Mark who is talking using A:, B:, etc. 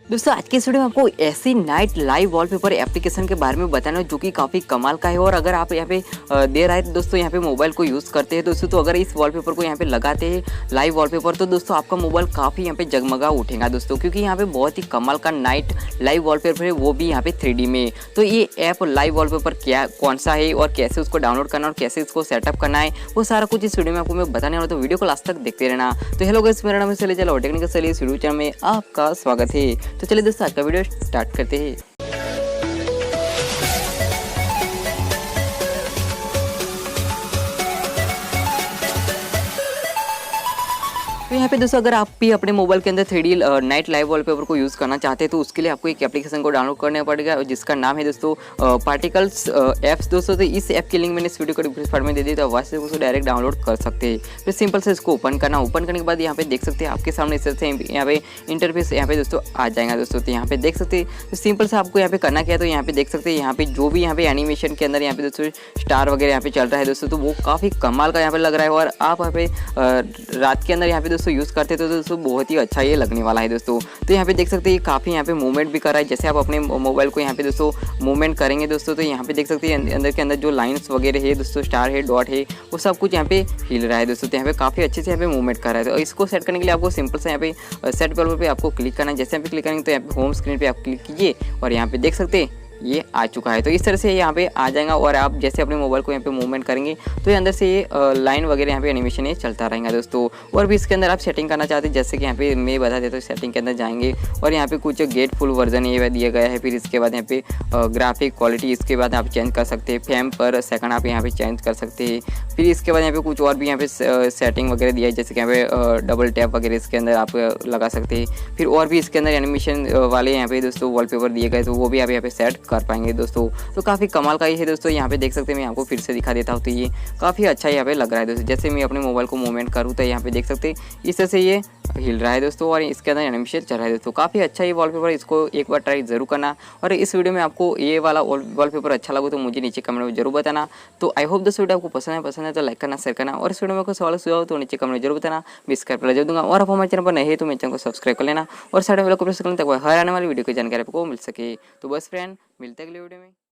A: दोस्तों आज के इस वीडियो में आपको ऐसी नाइट लाइव वॉलपेपर एप्लीकेशन के बारे में बताना है जो कि काफ़ी कमाल का है। और अगर आप यहाँ पे देर रात दोस्तों यहाँ पे मोबाइल को यूज़ करते हैं दोस्तों, तो अगर इस वॉलपेपर को यहाँ पे लगाते हैं लाइव वॉलपेपर, तो दोस्तों आपका मोबाइल काफ़ी यहाँ पे जगमगा उठेगा दोस्तों, क्योंकि यहाँ पे बहुत ही कमाल का नाइट लाइव वॉलपेपर है, वो भी यहाँ पे 3D में। तो ये ऐप लाइव वॉलपेपर क्या कौन सा है और कैसे उसको डाउनलोड करना और कैसे इसको सेटअप करना है, वो सारा कुछ इस वीडियो में आपको मैं बताने वाला हूं, तो वीडियो को लास्ट तक देखते रहना। तो हेलो गाइस, मेरा नाम है शैलेश ज़ाला और टेक्निकल शैलेश यूट्यूब चैनल में आपका स्वागत है। तो चलिए दोस्तों आज का वीडियो स्टार्ट करते हैं। तो यहाँ पे दोस्तों अगर आप भी अपने मोबाइल के अंदर 3D नाइट लाइव वॉलपेपर को यूज़ करना चाहते हैं, तो उसके लिए आपको एक एप्लीकेशन को डाउनलोड करना पड़ेगा जिसका नाम है दोस्तों पार्टिकल्स ऐप्स दोस्तों। तो इस ऐप की लिंक मैंने इस वीडियो को डिस्क्रिप्शन में दे दी, तो वहाँ से उसको डायरेक्ट डाउनलोड कर सकते हैं। फिर सिंपल से इसको ओपन करना, ओपन करने के बाद यहाँ पे देख सकते हैं आपके सामने इस तरह से यहाँ पे इंटरफेस यहाँ पे दोस्तों आ जाएगा दोस्तों। तो यहाँ पे देख सकते हैं, तो सिंपल से आपको यहाँ पे करना क्या है, तो यहाँ पे देख सकते हैं यहाँ पे जो भी यहाँ पे एनिमेशन के अंदर यहाँ पे दोस्तों स्टार वगैरह यहाँ पे चल रहा है दोस्तों, तो वो काफ़ी कमाल का यहाँ पे लग रहा है। और आप यहाँ पे रात के अंदर यहाँ पे दोस्तों यूज़ करते तो दोस्तों बहुत ही अच्छा ये लगने वाला है दोस्तों। तो यहाँ पे देख सकते हैं काफ़ी यहाँ पे मूवमेंट भी कर रहा है। जैसे आप अपने मोबाइल को यहाँ पे दोस्तों मूवमेंट करेंगे दोस्तों, तो यहाँ पे देख सकते हैं अंदर के अंदर जो लाइंस वगैरह है दोस्तों, स्टार है, डॉट है, वो सब कुछ यहाँ पे हिल रहा है दोस्तों। तो यहाँ पे काफ़ी अच्छे से यहाँ पे मूवमेंट कर रहा है। तो इसको सेट करने के लिए आपको सिंपल से यहाँ पे सेट वॉलपेपर पे आपको क्लिक करना है। जैसे यहाँ पे क्लिक करेंगे तो यहाँ पे होम स्क्रीन पर आप क्लिक कीजिए और यहाँ पे देख सकते हैं ये आ चुका है। तो इस तरह से यहाँ पे आ जाएगा और आप जैसे अपने मोबाइल को यहाँ पे मूवमेंट करेंगे तो ये अंदर से ये लाइन वगैरह यहाँ पे एनिमेशन ये चलता रहेगा दोस्तों। और भी इसके अंदर आप सेटिंग करना चाहते हैं, जैसे कि यहाँ पे मैं बता देता हूँ, सेटिंग के अंदर जाएंगे और यहाँ पे कुछ गेट फुल वर्जन ये दिया गया है। फिर इसके बाद यहाँ पे ग्राफिक क्वालिटी इसके बाद आप चेंज कर सकते हैं, फ्रेम पर सेकंड आप यहाँ पे चेंज कर सकते हैं। फिर इसके बाद यहाँ पे कुछ और भी यहाँ पे सेटिंग वगैरह दिया है, जैसे कि यहाँ पे डबल टैप वगैरह इसके अंदर आप लगा सकते हैं। फिर और भी इसके अंदर एनिमेशन वाले यहाँ पे दोस्तों वॉलपेपर दिए गए, तो वो भी आप यहाँ पे सेट कर पाएंगे दोस्तों। तो काफ़ी कमाल का ही है दोस्तों। यहाँ पे देख सकते हैं, मैं आपको फिर से दिखा देता हूँ, तो ये काफ़ी अच्छा यहाँ पे लग रहा है दोस्तों। जैसे मैं अपने मोबाइल को मूवमेंट करूँ तो यहाँ पे देख सकते हैं इस तरह से ये हिल रहा है दोस्तों और इसके अंदर एनिमेशन चल रहा है दोस्तों। काफ़ी अच्छा ये वॉलपेपर, इसको एक बार ट्राई जरूर करना। और इस वीडियो में आपको ये वाला वॉलपेपर अच्छा लगा तो मुझे नीचे कमेंट में जरूर बताना। तो आई होप दोस्तों वीडियो आपको पसंद है तो लाइक करना, शेयर करना, और इस वीडियो में कोई सवाल सुझाव तो नीचे कमेंट में जरूर बताना, मिस कर जरूर दूंगा। और आप हमारे चैनल पर नए हैं तो मेरे चैनल को सब्सक्राइब कर लेना और साइड में बेल को प्रेस कर लेना ताकि हर आने वाली वीडियो की जानकारी आपको मिल सके। तो बस फ्रेंड, मिलते हैं अगले वीडियो में।